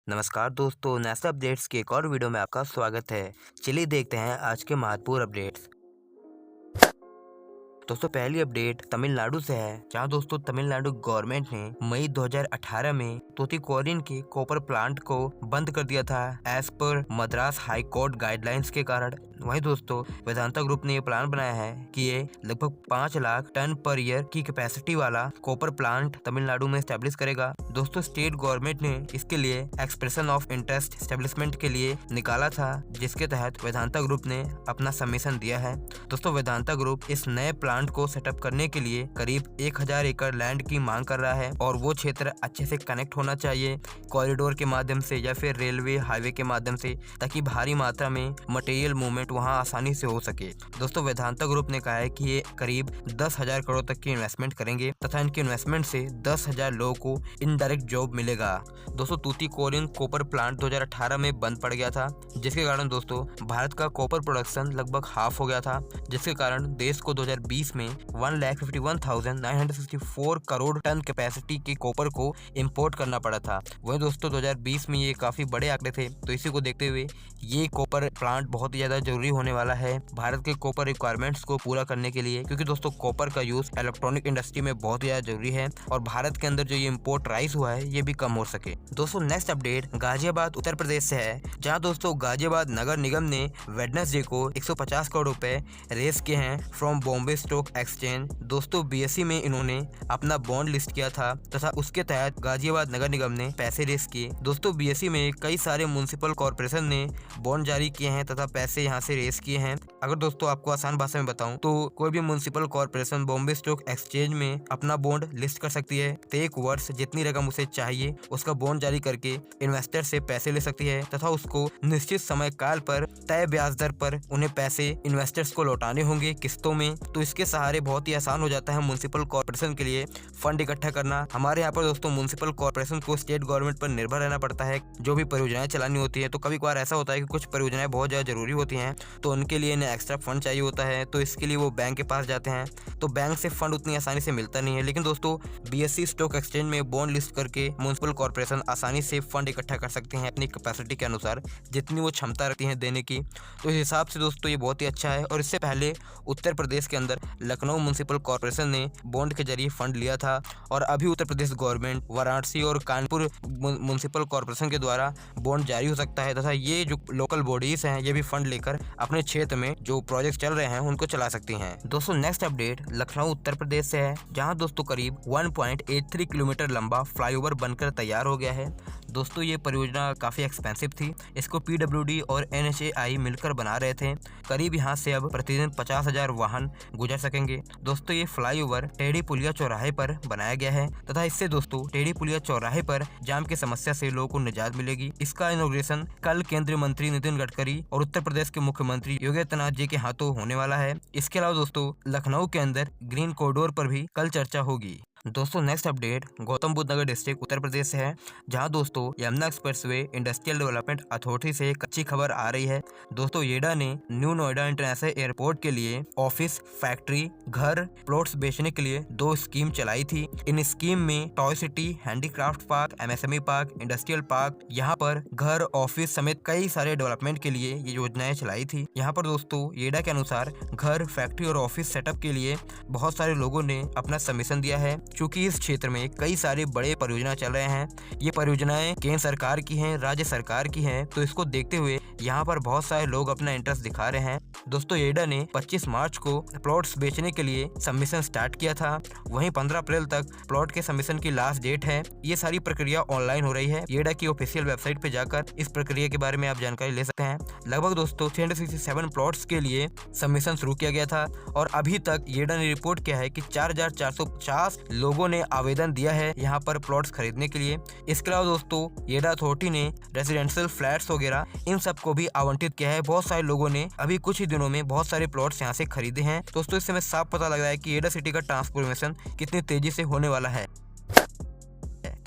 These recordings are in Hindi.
नमस्कार दोस्तों, नेशनल अपडेट्स के एक और वीडियो में आपका स्वागत है। चलिए देखते हैं आज के महत्वपूर्ण अपडेट्स। दोस्तों पहली अपडेट तमिलनाडु से है, जहां दोस्तों तमिलनाडु गवर्नमेंट ने मई 2018 में तूतीकोरिन के कॉपर प्लांट को बंद कर दिया था as per Madras high court guidelines के कारण। वहीं दोस्तों वेदांता ग्रुप ने ये प्लान बनाया है कि ये लगभग 5 लाख टन पर ईयर की कैपेसिटी वाला कॉपर प्लांट तमिलनाडु में स्टैब्लिश करेगा। दोस्तों स्टेट गवर्नमेंट ने इसके लिए एक्सप्रेशन ऑफ इंटरेस्ट स्टैब्लिशमेंट के लिए निकाला था, जिसके तहत वेदांता ग्रुप ने अपना सबमिशन दिया है। दोस्तों वेदांता ग्रुप इस नए प्लांट को सेटअप करने के लिए करीब 1000 एकड़ लैंड की मांग कर रहा है और वो क्षेत्र अच्छे से कनेक्ट होना चाहिए कॉरिडोर के माध्यम से या फिर रेलवे हाईवे के माध्यम से, ताकि भारी मात्रा में मटेरियल मूवमेंट वहां आसानी से हो सके। दोस्तों वेदांता ग्रुप ने कहा है कि ये करीब 10,000 करोड़ तक की इन्वेस्टमेंट करेंगे तथा इनके इन्वेस्टमेंट से 10,000 लोगों को इनडायरेक्ट जॉब मिलेगा। दोस्तों तूतीकोरिन कॉपर प्लांट 2018 में बंद पड़ गया था, जिसके कारण दोस्तों भारत का कॉपर प्रोडक्शन लगभग हाफ हो गया था, जिसके कारण देश को 2020 में 1,51,964 करोड़ टन कैपेसिटी के कॉपर को इंपोर्ट करना पड़ा था। वहीं दोस्तों 2020 में ये काफी बड़े आंकड़े थे, तो इसी को देखते हुए ये कॉपर प्लांट बहुत ही ज्यादा जरूरी होने वाला है भारत के कॉपर रिक्वायरमेंट्स को पूरा करने के लिए, क्योंकि दोस्तों कॉपर का यूज इलेक्ट्रॉनिक इंडस्ट्री में बहुत ही ज्यादा जरूरी है और भारत के अंदर जो ये इम्पोर्ट राइस हुआ है ये भी कम हो सके। दोस्तों नेक्स्ट अपडेट गाजियाबाद उत्तर प्रदेश से है, जहां दोस्तों गाजियाबाद नगर निगम ने वेडनेसडे को 150 करोड़ रुपए रेस किए हैं फ्रॉम बॉम्बे स्टॉक एक्सचेंज। दोस्तों बीएसई में इन्होंने अपना बॉन्ड लिस्ट किया था तथा उसके तहत गाजियाबाद नगर निगम ने पैसे रेस किए। दोस्तों बीएसई में कई सारे म्युनिसिपल कॉर्पोरेशन ने बॉन्ड जारी किए हैं तथा पैसे यहां से रेस किए हैं। अगर दोस्तों आपको आसान भाषा में बताऊं तो कोई भी municipal corporation Bombay stock exchange में अपना बॉन्ड लिस्ट कर सकती है, तो 1 वर्ष जितनी रकम उसे चाहिए उसका बॉन्ड जारी करके इन्वेस्टर से पैसे ले सकती है तथा उसको निश्चित समय काल पर तय ब्याज दर पर उन्हें पैसे इन्वेस्टर्स को लौटाने होंगे किस्तों में। तो इसके सहारे बहुत ही आसान हो जाता है म्युनिसिपल कॉर्पोरेशन के लिए फंड इकट्ठा करना। हमारे यहाँ पर दोस्तों म्युनिसिपल कॉर्पोरेशन को स्टेट गवर्नमेंट पर निर्भर रहना पड़ता है जो भी परियोजनाएं चलानी होती है। तो कभी कभार ऐसा होता है कि कुछ परियोजनाएं बहुत ज्यादा जरूरी होती हैं, तो उनके लिए इन्हें एक्स्ट्रा फंड चाहिए होता है, तो इसके लिए वो बैंक के पास जाते हैं। तो बैंक से फंड उतनी आसानी से मिलता नहीं है, लेकिन दोस्तों बीएसई स्टॉक एक्सचेंज में बॉन्ड लिस्ट करके म्युनिसिपल कॉर्पोरेशन आसानी से फंड इकट्ठा कर सकते हैं अपनी कैपेसिटी के अनुसार, जितनी वो क्षमता रखती हैं देने की। तो इस हिसाब से दोस्तों ये बहुत ही अच्छा है। और इससे पहले उत्तर प्रदेश के अंदर लखनऊ म्युनिसिपल कॉर्पोरेशन ने बॉन्ड के जरिए फंड लिया था और अभी उत्तर प्रदेश गवर्नमेंट वाराणसी और कानपुर म्युनिसिपल कॉर्पोरेशन के द्वारा बॉन्ड जारी हो सकता है तथा ये जो लोकल बॉडीज हैं ये भी फंड लेकर अपने क्षेत्र में जो प्रोजेक्ट चल रहे हैं उनको चला सकती हैं। दोस्तों नेक्स्ट अपडेट लखनऊ उत्तर प्रदेश से है, जहां दोस्तों करीब 1.83 किलोमीटर लंबा फ्लाईओवर बनकर तैयार हो गया है। दोस्तों ये परियोजना काफी एक्सपेंसिव थी, इसको पीडब्ल्यूडी और एनएचएआई मिलकर बना रहे थे। करीब यहाँ से अब प्रतिदिन 50,000 वाहन गुजर सकेंगे। दोस्तों ये फ्लाईओवर टेढ़ी पुलिया चौराहे पर बनाया गया है तथा इससे दोस्तों टेढ़ी पुलिया चौराहे पर जाम की समस्या से लोगों को निजात मिलेगी। इसका इनॉग्रेशन कल केंद्रीय मंत्री नितिन गडकरी और उत्तर प्रदेश के मुख्यमंत्री योगी आदित्यनाथ जी के हाथों होने वाला है। इसके अलावा दोस्तों लखनऊ के अंदर ग्रीन कॉरिडोर पर भी कल चर्चा होगी। दोस्तों नेक्स्ट अपडेट गौतम बुद्ध नगर डिस्ट्रिक्ट उत्तर प्रदेश से है, जहां दोस्तों Yamuna expressway industrial development authority से एक अच्छी खबर आ रही है। दोस्तों येडा ने न्यू नोएडा इंटरनेशनल एयरपोर्ट के लिए ऑफिस, फैक्ट्री, घर, प्लॉट्स बेचने के लिए 2 स्कीम चलाई थी। इन स्कीम में toy city, handicraft park, MSME park, industrial park, यहाँ पर घर, ऑफिस समेत कई सारे डेवलपमेंट के लिए ये योजनाएं चलाई थी। यहाँ पर दोस्तों येडा के अनुसार घर, फैक्ट्री और ऑफिस सेटअप के लिए बहुत सारे लोगों ने अपना सबमिशन दिया है। चूंकि इस क्षेत्र में कई सारे बड़े परियोजना चल रहे हैं, ये परियोजनाएं केंद्र सरकार की हैं, राज्य सरकार की हैं, तो इसको देखते हुए यहाँ पर बहुत सारे लोग अपना इंटरेस्ट दिखा रहे हैं। दोस्तों येडा ने 25 मार्च को प्लॉट्स बेचने के लिए सबमिशन स्टार्ट किया था, वहीं 15 अप्रैल तक प्लॉट के सबमिशन की लास्ट डेट है। ये सारी प्रक्रिया ऑनलाइन हो रही है। येडा की ऑफिशियल वेबसाइट पे जाकर इस प्रक्रिया के बारे में आप जानकारी ले सकते हैं। लगभग दोस्तों 367 प्लॉट्स के लिए सबमिशन शुरू किया गया था और अभी तक येडा ने रिपोर्ट किया है कि 4,450 लोगों ने आवेदन दिया है यहाँ पर प्लॉट्स खरीदने के लिए। इसके अलावा दोस्तों येडा अथॉरिटी ने रेजिडेंशियल फ्लैट्स वगैरह इन सबको भी आवंटित किया है। बहुत सारे लोगों ने अभी कुछ ही दिनों में बहुत सारे प्लॉट्स यहाँ से खरीदे हैं। दोस्तों इससे हमें साफ पता लग रहा है कि येडा सिटी का ट्रांसफॉर्मेशन कितनी तेजी से होने वाला है।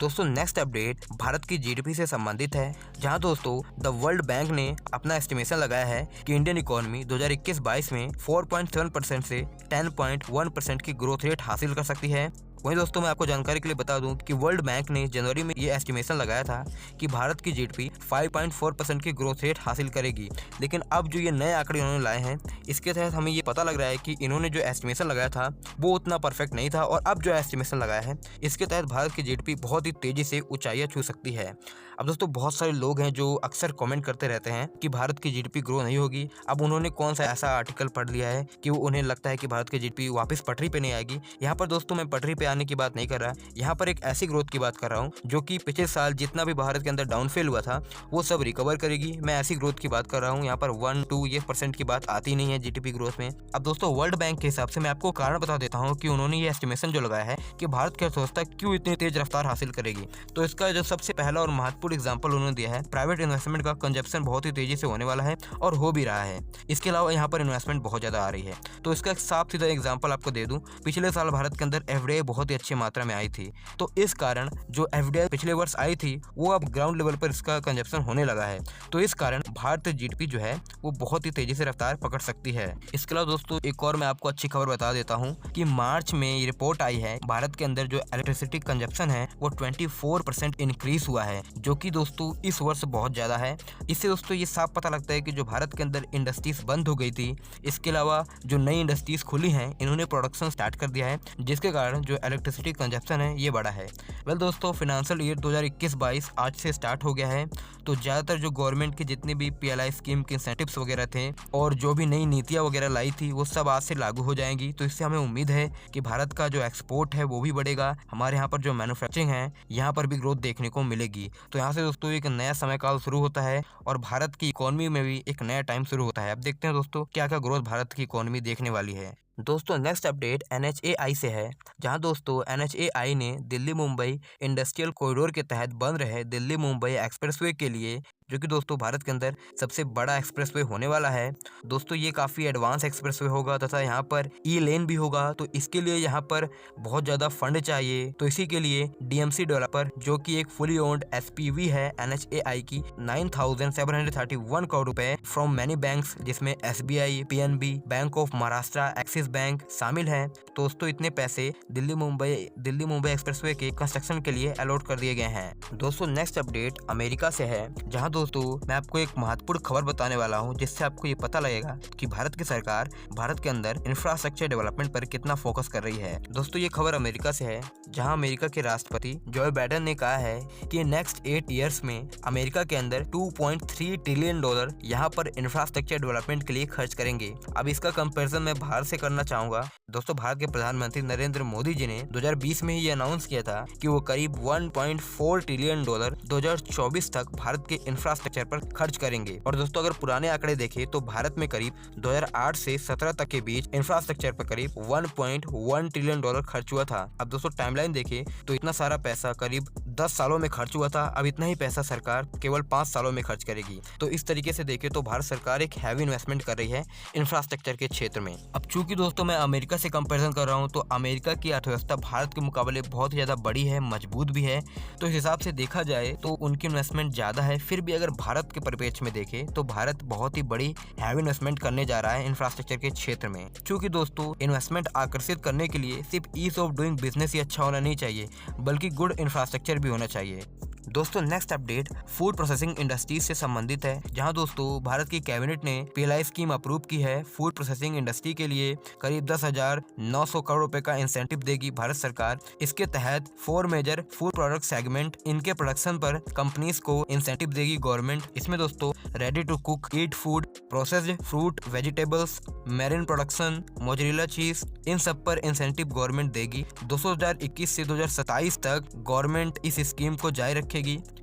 दोस्तों नेक्स्ट अपडेट भारत की जीडीपी से संबंधित है, जहां दोस्तों द वर्ल्ड बैंक ने अपना एस्टिमेशन लगाया है कि इंडियन इकोनॉमी 2021-22 में 4.7% से 10.1% की ग्रोथ रेट हासिल कर सकती है। वहीं दोस्तों मैं आपको जानकारी के लिए बता दूं कि वर्ल्ड बैंक ने जनवरी में ये एस्टिमेशन लगाया था कि भारत की जीडीपी 5.4% की ग्रोथ रेट हासिल करेगी। लेकिन अब जो ये नए आंकड़े उन्होंने लाए हैं, इसके तहत हमें ये पता लग रहा है कि इन्होंने जो एस्टिमेशन लगाया था वो उतना परफेक्ट नहीं था, और अब जो एस्टिमेशन लगाया है इसके तहत भारत की जीडीपी बहुत ही तेजी से ऊंचाइयां छू सकती है। अब दोस्तों बहुत सारे लोग हैं जो अक्सर कमेंट करते रहते हैं कि भारत की जीडीपी ग्रो नहीं होगी। अब उन्होंने कौन सा ऐसा आर्टिकल पढ़ लिया है कि उन्हें लगता है कि भारत की जीडीपी वापस पटरी पे नहीं आएगी। यहाँ पर दोस्तों मैं पटरी पे आने की बात नहीं कर रहा, यहाँ पर एक ऐसी ग्रोथ की बात कर रहा हूँ जो कि पिछले साल जितना भी भारत के अंदर डाउनफेल हुआ था वो सब रिकवर करेगी। मैं ऐसी ग्रोथ की बात कर रहा हूँ। यहाँ पर 1-2 ये % की बात आती नहीं है जीडीपी ग्रोथ में। अब दोस्तों वर्ल्ड बैंक के हिसाब से मैं आपको कारण बता देता हूँ कि उन्होंने ये एस्टिमेशन जो लगाया है कि भारत की अर्थव्यवस्था क्यों इतनी तेज रफ्तार हासिल करेगी। तो इसका जो सबसे पहला और महत्वपूर्ण एग्जाम्पल उन्होंने दिया है, प्राइवेट इन्वेस्टमेंट का कंजप्शन बहुत ही तेजी से होने वाला है और हो भी रहा है। इसके अलावा यहाँ पर इन्वेस्टमेंट बहुत ज्यादा आ रही है। तो इसका एक साफ सीधा एग्जाम्पल आपको दे दूं, पिछले साल भारत के अंदर एफडीआई बहुत ही अच्छी मात्रा में आई थी। तो इस कारण जो एफडीआई पिछले वर्ष आई थी वो अब ग्राउंड लेवल पर इसका कंजप्शन होने लगा है। तो इस कारण भारत जीडीपी जो है वो बहुत ही तेजी से रफ्तार पकड़ सकती है। इसके अलावा दोस्तों एक और मैं आपको अच्छी खबर बता देता हूँ कि मार्च में ये रिपोर्ट आई है, भारत के अंदर जो इलेक्ट्रिसिटी कंजप्शन है वो 24% इंक्रीज हुआ है, जो कि दोस्तों इस वर्ष बहुत ज्यादा है। इससे दोस्तों ये साफ पता लगता है कि जो भारत के अंदर इंडस्ट्रीज बंद हो गई थी, इसके अलावा जो नई इंडस्ट्रीज खुली हैं इन्होंने प्रोडक्शन स्टार्ट कर दिया है, जिसके कारण जो इलेक्ट्रिसिटी कंजप्शन है ये बढ़ा है। वेल दोस्तों फाइनेंशियल ईयर 2021-22 आज से स्टार्ट हो गया है। तो ज़्यादातर जो गवर्नमेंट की जितनी भी पीएलआई स्कीम के इंसेंटिव्स वगैरह थे और जो भी नई नीतियाँ वगैरह लाई थी वो सब आज से लागू हो जाएंगी। तो इससे हमें उम्मीद है कि भारत का जो एक्सपोर्ट है वो भी बढ़ेगा, हमारे यहाँ पर जो मैन्युफैक्चरिंग है यहाँ पर भी ग्रोथ देखने को मिलेगी। तो यहाँ से दोस्तों एक नया समय काल शुरू होता है और भारत की इकोनॉमी में भी एक नया टाइम शुरू होता है। अब देखते हैं दोस्तों क्या क्या ग्रोथ भारत की इकोनॉमी देखने वाली है। दोस्तों नेक्स्ट अपडेट NHAI से है, जहां दोस्तों NHAI ने दिल्ली मुंबई इंडस्ट्रियल कॉरिडोर के तहत बन रहे दिल्ली मुंबई एक्सप्रेसवे के लिए, जो कि दोस्तों भारत के अंदर सबसे बड़ा एक्सप्रेसवे होने वाला है। दोस्तों ये काफ़ी एडवांस एक्सप्रेसवे होगा तथा यहाँ पर ई लेन भी होगा। तो इसके लिए यहाँ पर बहुत ज़्यादा फंड चाहिए। तो इसी के लिए DMC डेवलपर, जो कि एक फुली ओन्ड SPV है NHAI की, 9,731 करोड़ रुपए फ्रॉम मैनी बैंक्स, जिसमें SBI, PNB, bank of Maharashtra, axis bank शामिल है। दोस्तों इतने पैसे दिल्ली मुंबई एक्सप्रेसवे के कंस्ट्रक्शन के लिए अलॉट कर दिए गए हैं। दोस्तों नेक्स्ट अपडेट अमेरिका से है, जहां दोस्तों मैं आपको एक महत्वपूर्ण खबर बताने वाला हूं, जिससे आपको ये पता लगेगा कि भारत की सरकार भारत के अंदर इंफ्रास्ट्रक्चर डेवलपमेंट पर कितना फोकस कर रही है। दोस्तों ये खबर अमेरिका से है, जहां अमेरिका के राष्ट्रपति जो बाइडेन ने कहा है कि नेक्स्ट 8 ईयर्स में अमेरिका के अंदर $2.3 ट्रिलियन यहाँ पर इंफ्रास्ट्रक्चर डेवलपमेंट के लिए खर्च करेंगे। अब इसका कंपेरिजन मैं भारत से करना चाहूंगा। दोस्तों भारत के प्रधानमंत्री नरेंद्र मोदी जी ने 2020 में ही ये अनाउंस किया था कि वो करीब $1.4 ट्रिलियन 2024 तक भारत के इंफ्रास्ट्रक्चर पर खर्च करेंगे। और दोस्तों अगर पुराने आंकड़े देखें तो भारत में करीब 2008 से 17 तक के बीच इंफ्रास्ट्रक्चर पर करीब $1.1 ट्रिलियन खर्च हुआ था। अब दोस्तों टाइमलाइन देखें तो इतना सारा पैसा करीब 10 सालों में खर्च हुआ था। अब इतना ही पैसा सरकार केवल 5 सालों में खर्च करेगी। तो इस तरीके से देखें तो भारत सरकार एक हैवी इन्वेस्टमेंट कर रही है इंफ्रास्ट्रक्चर के क्षेत्र में। अब चूंकि दोस्तों मैं अमेरिका से कंपैरिजन कर रहा हूं, तो अमेरिका की अर्थव्यवस्था भारत के मुकाबले बहुत ही ज्यादा बड़ी है, मजबूत भी है। तो इस हिसाब से देखा जाए तो उनकी इन्वेस्टमेंट ज्यादा है। फिर भी अगर भारत के परिप्रेक्ष्य में देखें तो भारत बहुत ही बड़ी हैवी इन्वेस्टमेंट करने जा रहा है इंफ्रास्ट्रक्चर के क्षेत्र में। क्योंकि दोस्तों इन्वेस्टमेंट आकर्षित करने के लिए सिर्फ ईज ऑफ डूइंग बिजनेस ही अच्छा होना नहीं चाहिए, बल्कि गुड इंफ्रास्ट्रक्चर भी होना चाहिए। दोस्तों next update food processing industries से संबंधित है, जहां दोस्तों भारत की कैबिनेट ने पीएलआई स्कीम अप्रूव की है। फूड प्रोसेसिंग इंडस्ट्री के लिए करीब 10,900 करोड़ रुपए का इंसेंटिव देगी भारत सरकार। इसके तहत 4 मेजर फूड प्रोडक्ट सेगमेंट, इनके प्रोडक्शन पर कंपनीज को इंसेंटिव देगी गवर्नमेंट। इसमें दोस्तों ready to cook, eat food, processed fruit, vegetables, marine production, mozzarella cheese, इन सब पर इंसेंटिव गवर्नमेंट देगी। 2021 से 2027 तक गवर्नमेंट इस स्कीम को जारी रखेगी।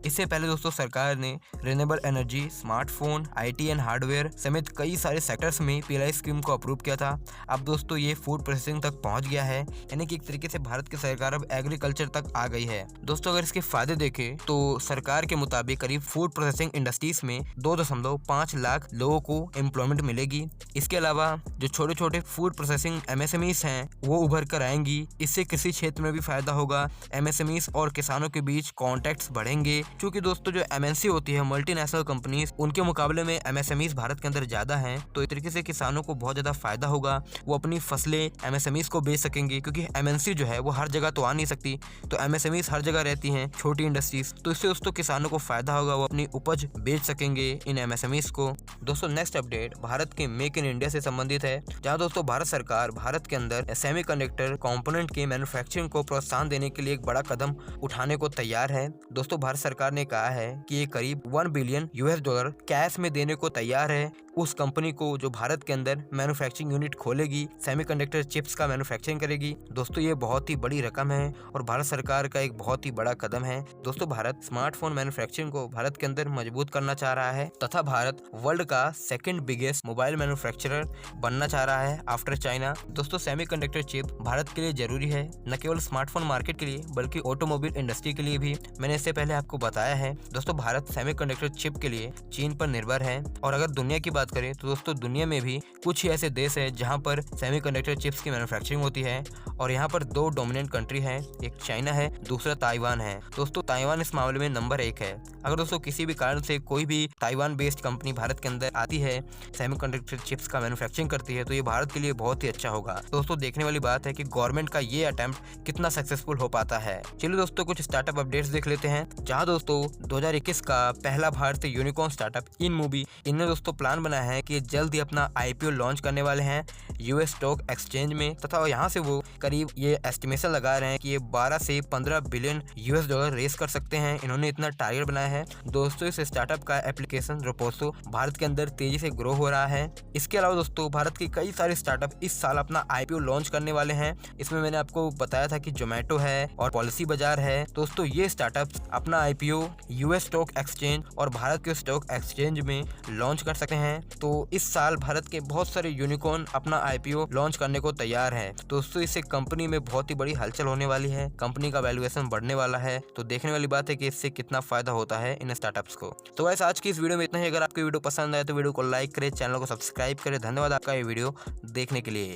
इससे पहले दोस्तों सरकार ने renewable energy, smartphone, IT and hardware समेत कई सारे सेक्टर्स में पीएलआई स्कीम को अप्रूव किया था। अब दोस्तों ये फूड प्रोसेसिंग तक पहुंच गया है, यानी कि एक तरीके से भारत की सरकार अब एग्रीकल्चर तक आ गई है। दोस्तों अगर इसके फायदे देखें तो सरकार के मुताबिक करीब फूड प्रोसेसिंग इंडस्ट्रीज में 2.5 लाख लोगों को एम्प्लॉयमेंट मिलेगी। इसके अलावा जो छोटे छोटे फूड प्रोसेसिंग MSMEs हैं वो उभर कर आएंगी। इससे कृषि क्षेत्र में भी फायदा होगा। MSMEs और किसानों के बीच कॉन्टैक्ट्स बढ़ेंगे, क्योंकि दोस्तों जो MNC होती है, मल्टीनेशनल कंपनीज, उनके मुकाबले में MSMEs भारत के अंदर ज्यादा हैं। तो इस तरीके से किसानों को बहुत ज्यादा फायदा होगा, वो अपनी फसलें MSMEs को बेच सकेंगे, क्योंकि MNC जो है वो हर जगह तो आ नहीं सकती, तो MSMEs हर जगह रहती हैं, छोटी इंडस्ट्रीज। तो इससे दोस्तों किसानों को फायदा होगा, वो अपनी उपज बेच सकेंगे इन MSMEs को। दोस्तों नेक्स्ट अपडेट भारत के मेक इन इंडिया से संबंधित है, जहां दोस्तों भारत सरकार भारत के अंदर सेमीकंडक्टर कंपोनेंट के मैन्युफैक्चरिंग को प्रोत्साहन देने के लिए एक बड़ा कदम उठाने को तैयार है। दोस्तों भारत सरकार ने कहा है कि ये करीब $1 बिलियन कैश में देने को तैयार है उस कंपनी को जो भारत के अंदर मैन्युफैक्चरिंग यूनिट खोलेगी, सेमीकंडक्टर चिप्स का मैन्युफैक्चरिंग करेगी। दोस्तों ये बहुत ही बड़ी रकम है और भारत सरकार का एक बहुत ही बड़ा कदम है। दोस्तों भारत स्मार्टफोन मैन्युफैक्चरिंग को भारत के अंदर मजबूत करना चाह रहा है तथा भारत वर्ल्ड का सेकंड बिगेस्ट मोबाइल मैन्युफैक्चरर बनना चाह रहा है आफ्टर चाइना। दोस्तों सेमीकंडक्टर चिप भारत के लिए जरूरी है, न केवल स्मार्टफोन मार्केट के लिए बल्कि ऑटोमोबाइल इंडस्ट्री के लिए भी। मैंने इससे पहले आपको बताया है दोस्तों भारत सेमीकंडक्टर चिप के लिए चीन पर निर्भर है। और अगर दुनिया की बात करें तो दोस्तों दुनिया में भी कुछ ही ऐसे देश है जहां पर सेमीकंडक्टर चिप्स की मैन्युफैक्चरिंग होती है और यहाँ पर 2 डोमिनेंट कंट्री है, एक चाइना है, दूसरा ताइवान है। दोस्तों ताइवान इस मामले में नंबर 1 है। अगर दोस्तों किसी भी कारण से कोई भी ताइवान बेस्ड कंपनी भारत के अंदर आती है, सेमीकंडक्टर चिप्स का मैन्युफैक्चरिंग करती है, तो ये भारत के लिए बहुत ही अच्छा होगा। दोस्तों देखने वाली बात है कि गवर्नमेंट का ये अटेम्प्ट कितना सक्सेसफुल हो पाता है। चलिए दोस्तों कुछ स्टार्टअप अपडेट्स देख लेते हैं, जहाँ दोस्तों 2021 का पहला भारतीय यूनिकॉर्न स्टार्टअप InMobi, इनने दोस्तों प्लान बनाया है कि जल्द ही अपना IPO लॉन्च करने वाले हैं US स्टॉक एक्सचेंज में, तथा यहाँ से वो करीब ये एस्टिमेशन लगा रहे हैं कि ये 12 से 15 बिलियन $US रेस कर सकते हैं। इन्होंने इतना टारगेट बनाया है। दोस्तों इस स्टार्टअप का एप्लीकेशन रोपोसो भारत के अंदर तेजी से ग्रो हो रहा है। इसके अलावा दोस्तों भारत के कई सारे स्टार्टअप इस साल अपना IPO लॉन्च करने वाले हैं। इसमें मैंने आपको बताया था कि जोमेटो है और पॉलिसी बाजार है। दोस्तों ये स्टार्टअप अपना IPO US स्टॉक एक्सचेंज और भारत के स्टॉक एक्सचेंज में लॉन्च कर सकते हैं। तो इस साल भारत के बहुत सारे यूनिकॉर्न अपना IPO लॉन्च करने को तैयार है। दोस्तों इससे कंपनी में बहुत ही बड़ी हलचल होने वाली है, कंपनी का वैल्यूएशन बढ़ने वाला है। तो देखने वाली बात है कि इससे कितना फायदा होता है इन स्टार्टअप्स को। तो गाइस आज की इस वीडियो में इतना ही। अगर आपको वीडियो पसंद आए तो वीडियो को लाइक करें, चैनल को सब्सक्राइब करें। धन्यवाद आपका ये वीडियो देखने के लिए।